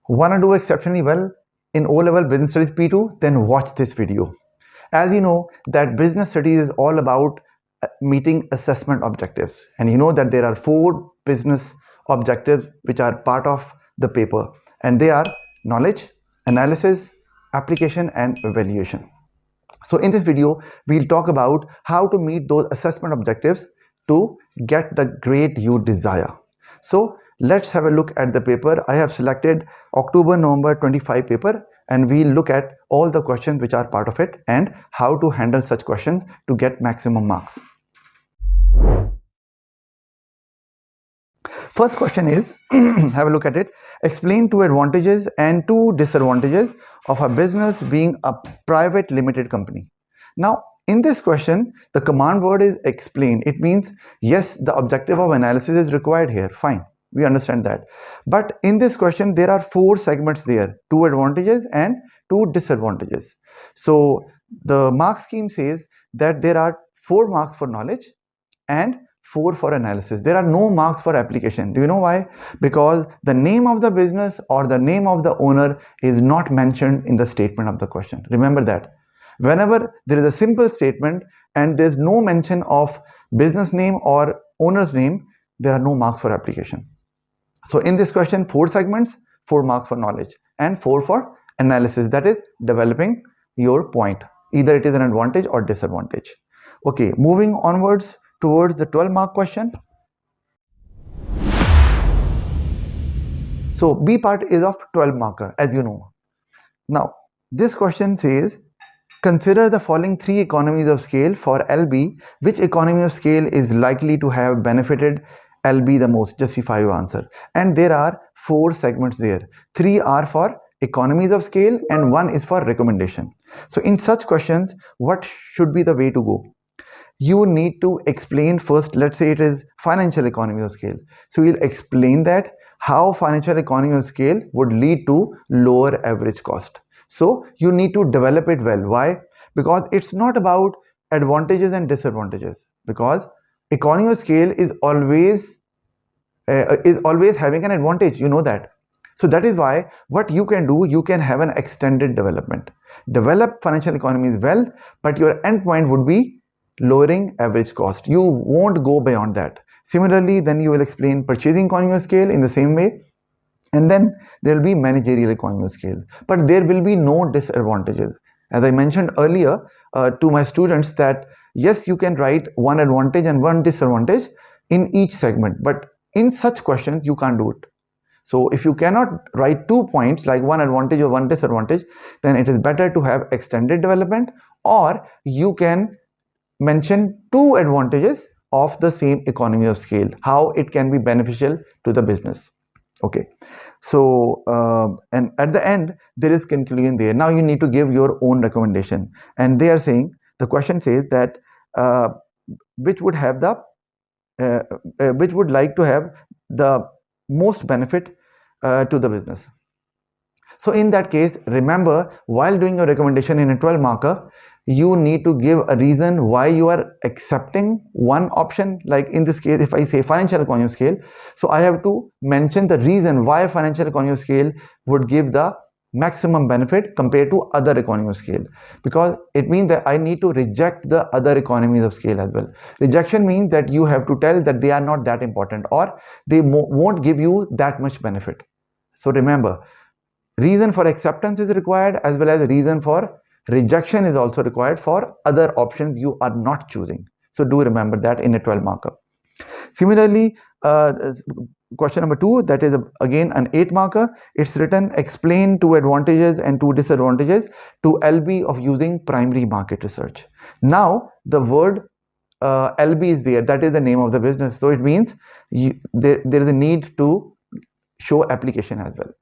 Want to do exceptionally well in O-level business studies P2? Then watch this video. As you know that business studies is all about meeting assessment objectives, and you know that there are 4 business objectives which are part of the paper, and they are knowledge, analysis, application and evaluation. So in this video we'll talk about how to meet those assessment objectives to get the grade you desire. So let's have a look at the paper. I have selected October-November 25 paper, and we'll look at all the questions which are part of it and how to handle such questions to get maximum marks. First question is, have a look at it. Explain 2 advantages and 2 disadvantages of a business being a private limited company. Now in this question the command word is explain. It means yes, the objective of analysis is required here, fine, we understand that, but in this question there are 4 segments there, 2 advantages and 2 disadvantages. So the mark scheme says that there are 4 marks for knowledge and 4 for analysis. There are no marks for application. Do you know why? Because the name of the business or the name of the owner is not mentioned in the statement of the question. Remember that. Whenever there is a simple statement and there is no mention of business name or owner's name, there are no marks for application. So in this question 4 segments, 4 marks for knowledge and 4 for analysis, that is developing your point. Either it is an advantage or disadvantage. Okay, moving onwards towards the 12 mark question. So B part is of 12 marker, as you know. Now this question says consider the following 3 economies of scale for LB. Which economy of scale is likely to have benefited LB the most? Justify your answer. And there are 4 segments there. 3 are for economies of scale and 1 is for recommendation. So in such questions what should be the way to go? You need to explain first. Let's say it is financial economy of scale, so you'll explain that how financial economy of scale would lead to lower average cost. So you need to develop it well. Why? Because it's not about advantages and disadvantages, because economy of scale is always having an advantage, you know that. So that is why what you can do, you can have an extended development. Develop financial economies well, but your end point would be lowering average cost. You won't go beyond that. Similarly, then you will explain purchasing economy of scale in the same way, and then there will be managerial economy of scale, but there will be no disadvantages. As I mentioned earlier to my students that yes, you can write 1 advantage and 1 disadvantage in each segment, but in such questions you can't do it. So if you cannot write 2 points like 1 advantage or 1 disadvantage, then it is better to have extended development, or you can mention 2 advantages of the same economy of scale, how it can be beneficial to the business. Okay, so and at the end there is conclusion there. Now you need to give your own recommendation, and they are saying, the question says that which would have the which would like to have the most benefit to the business. So in that case, remember, while doing your recommendation in a 12 marker, you need to give a reason why you are accepting one option. Like in this case, if I say financial economy of scale, so I have to mention the reason why financial economy of scale would give the maximum benefit compared to other economy of scale, because it means that I need to reject the other economies of scale as well. Rejection means that you have to tell that they are not that important, or they won't give you that much benefit. So remember, reason for acceptance is required, as well as reason for rejection is also required for other options you are not choosing. So do remember that in a 12 marker. Similarly, question number 2, that is again an 8 marker. It's written explain 2 advantages and 2 disadvantages to LB of using primary market research. Now the word LB is there, that is the name of the business, so it means there is a need to show application as well.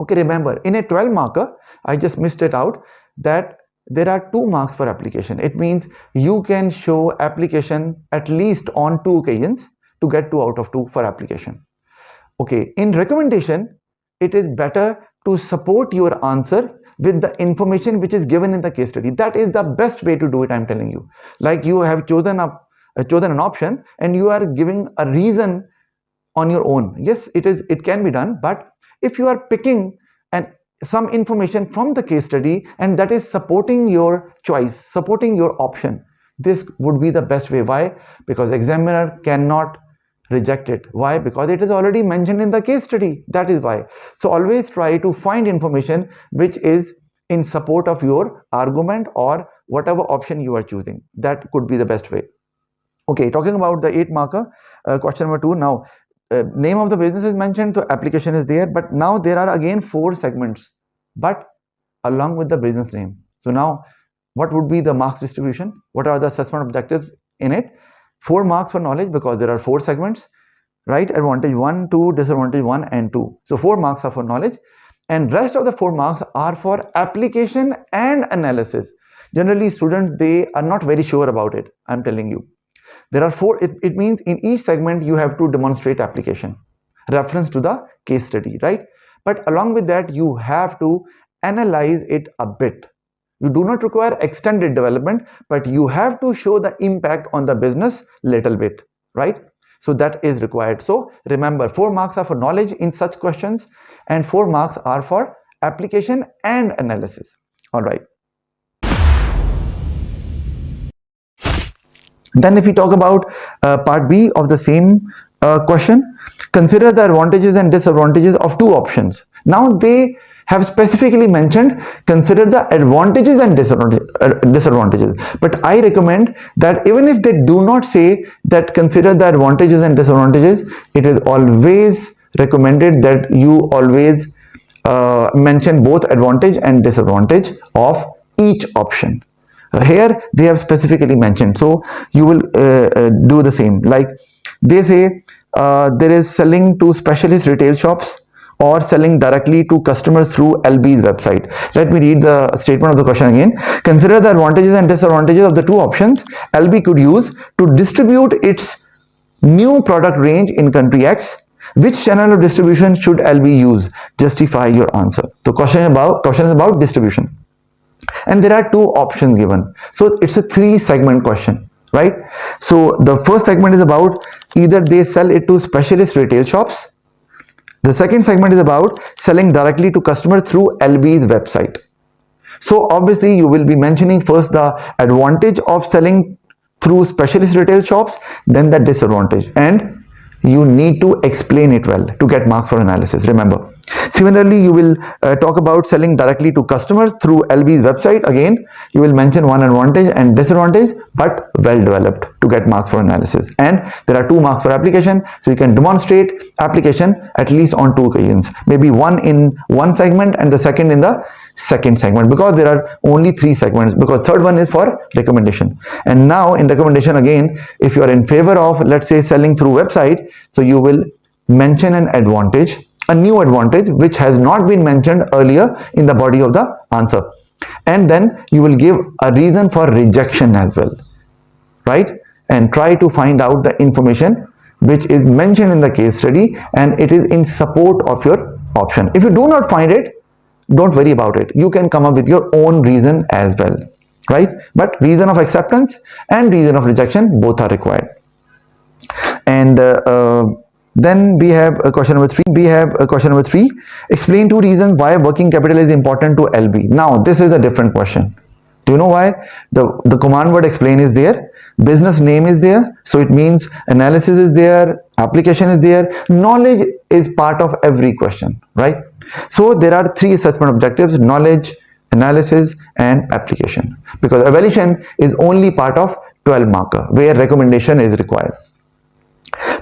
Okay, remember in a 12 marker, I just missed it out, that there are 2 marks for application. It means you can show application at least on 2 occasions to get 2 out of 2 for application. Okay, in recommendation, it is better to support your answer with the information which is given in the case study. That is the best way to do it, I'm telling you. Like you have chosen an option and you are giving a reason on your own. Yes, it can be done, but if you are picking and some information from the case study and that is supporting your choice, supporting your option, this would be the best way. Why? Because examiner cannot reject it. Why? Because it is already mentioned in the case study. That is why. So always try to find information which is in support of your argument or whatever option you are choosing. That could be the best way. Okay, talking about the 8 marker, question number 2. Now, name of the business is mentioned, so application is there, but now there are again 4 segments, but along with the business name. So now, what would be the marks distribution? What are the assessment objectives in it? 4 marks for knowledge because there are 4 segments, right? Advantage 1, 2, disadvantage 1 and 2. So 4 marks are for knowledge, and rest of the 4 marks are for application and analysis. Generally, students, they are not very sure about it. I'm telling you. There are 4, it means in each segment you have to demonstrate application, reference to the case study, right? But along with that, you have to analyze it a bit. You do not require extended development, but you have to show the impact on the business little bit, right? So that is required. So remember, 4 marks are for knowledge in such questions and 4 marks are for application and analysis. All right. Then if we talk about part B of the same question, consider the advantages and disadvantages of 2 options. Now they have specifically mentioned consider the advantages and disadvantages, but I recommend that even if they do not say that consider the advantages and disadvantages, it is always recommended that you always mention both advantage and disadvantage of each option. Here they have specifically mentioned, so you will do the same. Like they say there is selling to specialist retail shops or selling directly to customers through LB's website. Let me read the statement of the question again. Consider the advantages and disadvantages of the 2 options LB could use to distribute its new product range in country X. Which channel of distribution should LB use? Justify your answer. So question is about distribution. And there are 2 options given, so it's a 3 segment question, right? So the first segment is about either they sell it to specialist retail shops. The second segment is about selling directly to customers through LB's website. So obviously you will be mentioning first the advantage of selling through specialist retail shops, then the disadvantage, and you need to explain it well to get marks for analysis, remember. Similarly, you will talk about selling directly to customers through LB's website. Again, you will mention one advantage and disadvantage, but well developed to get marks for analysis. And there are 2 marks for application, so you can demonstrate application at least on 2 occasions, maybe one in one segment and the second in the second segment, because there are only 3 segments, because third one is for recommendation. And now in recommendation, again, if you are in favor of, let's say, selling through website, so you will mention an advantage, a new advantage which has not been mentioned earlier in the body of the answer, and then you will give a reason for rejection as well, right? And try to find out the information which is mentioned in the case study and it is in support of your option. If you do not find it, don't worry about it, you can come up with your own reason as well, right? But reason of acceptance and reason of rejection, both are required. And then we have question number 3. Explain 2 reasons why working capital is important to LB. Now this is a different question. Do you know why? The command word explain is there, business name is there, so it means analysis is there, application is there, knowledge is part of every question, right? So there are 3 assessment objectives: knowledge, analysis and application, because evaluation is only part of 12 marker where recommendation is required.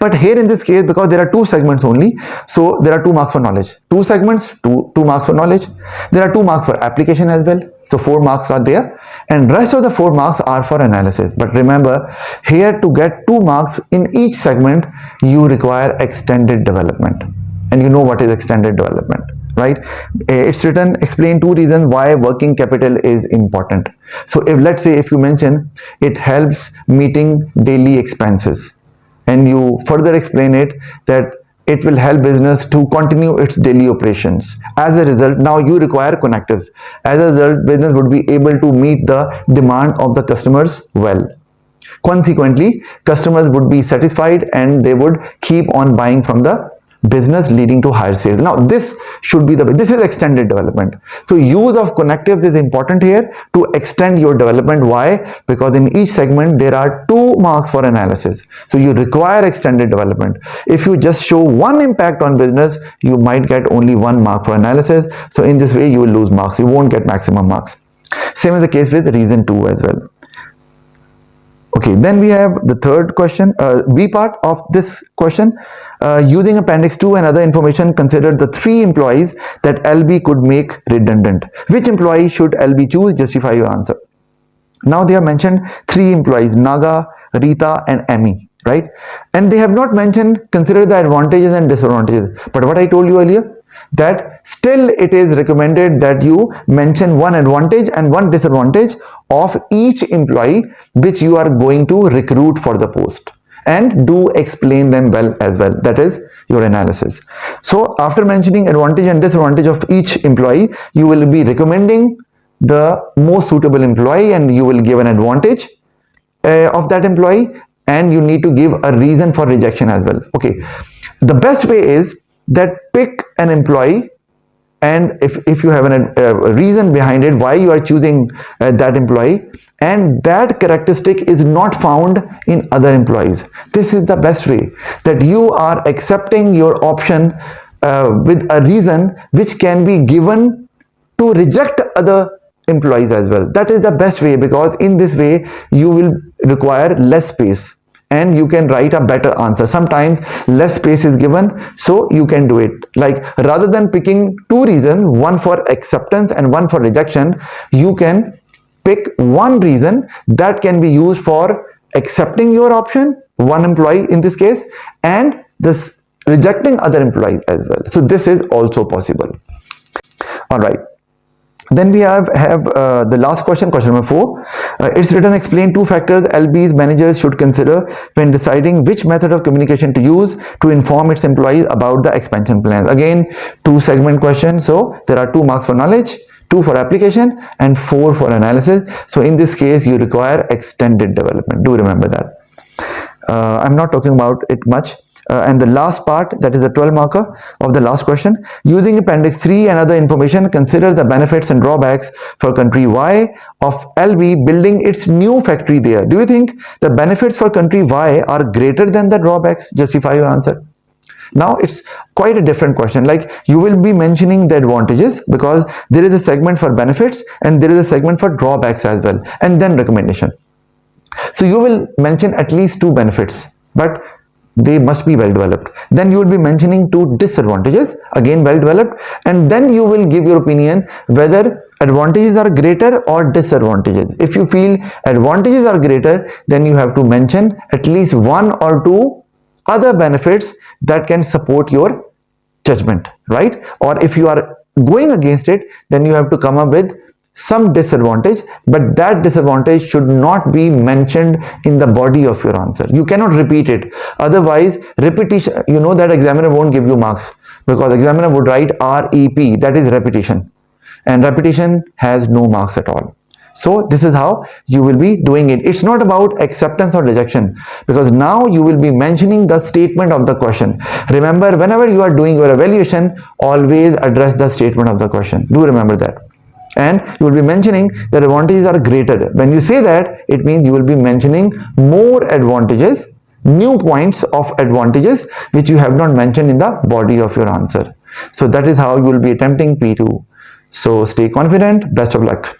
But here in this case, because there are 2 segments only, so there are 2 marks for knowledge. 2 segments, 2 marks for knowledge. There are 2 marks for application as well, so 4 marks are there, and rest of the 4 marks are for analysis. But remember, here to get 2 marks in each segment, you require extended development, and you know what is extended development, right? It's written, explain 2 reasons why working capital is important. So if, let's say, if you mention it helps meeting daily expenses, and you further explain it that it will help business to continue its daily operations. As a result, now you require connectives. As a result, business would be able to meet the demand of the customers well. Consequently, customers would be satisfied and they would keep on buying from the business leading to higher sales. Now this should be this is extended development. So use of connectives is important here to extend your development. Why? Because in each segment there are 2 marks for analysis. So you require extended development. If you just show one impact on business, you might get only 1 mark for analysis. So in this way you will lose marks. You won't get maximum marks. Same is the case with reason 2 as well. Okay, then we have the third question, B part of this question. Using appendix 2 and other information, consider the 3 employees that LB could make redundant. Which employee should LB choose? Justify your answer. Now they have mentioned 3 employees, Naga, Rita and Emmy, right? And they have not mentioned consider the advantages and disadvantages. But what I told you earlier, that still it is recommended that you mention 1 advantage and 1 disadvantage of each employee which you are going to recruit for the post, and do explain them well as well. That is your analysis. So after mentioning advantage and disadvantage of each employee, you will be recommending the most suitable employee, and you will give an advantage of that employee, and you need to give a reason for rejection as well. Okay, the best way is that pick an employee, and if you have a reason behind it why you are choosing that employee, and that characteristic is not found in other employees. This is the best way, that you are accepting your option with a reason which can be given to reject other employees as well. That is the best way, because in this way you will require less space and you can write a better answer. Sometimes less space is given, so you can do it. Like rather than picking 2 reasons, 1 for acceptance and 1 for rejection, you can pick 1 reason that can be used for accepting your option, 1 employee in this case, and this rejecting other employees as well. So this is also possible. All right. Then we have the last question, question number 4. It's written, explain 2 factors LB's managers should consider when deciding which method of communication to use to inform its employees about the expansion plans. Again, 2 segment question. So there are 2 marks for knowledge, 2 for application and 4 for analysis. So in this case you require extended development. Do remember that. I'm not talking about it much. And the last part, that is the 12 marker of the last question. Using appendix 3 and other information, consider the benefits and drawbacks for country Y of LB building its new factory there. Do you think the benefits for country Y are greater than the drawbacks? Justify your answer. Now it's quite a different question. Like you will be mentioning the advantages, because there is a segment for benefits and there is a segment for drawbacks as well, and then recommendation. So you will mention at least 2 benefits, but they must be well developed. Then you will be mentioning 2 disadvantages, again well developed, and then you will give your opinion whether advantages are greater or disadvantages. If you feel advantages are greater, then you have to mention at least 1 or 2 other benefits that can support your judgment, right? Or if you are going against it, then you have to come up with some disadvantage, but that disadvantage should not be mentioned in the body of your answer. You cannot repeat it. Otherwise, repetition, you know that examiner won't give you marks, because examiner would write REP, that is repetition, and repetition has no marks at all. So this is how you will be doing it. It's not about acceptance or rejection, because now you will be mentioning the statement of the question. Remember, whenever you are doing your evaluation, always address the statement of the question. Do remember that. And you will be mentioning that advantages are greater. When you say that, it means you will be mentioning more advantages, new points of advantages which you have not mentioned in the body of your answer. So that is how you will be attempting P2. So stay confident. Best of luck.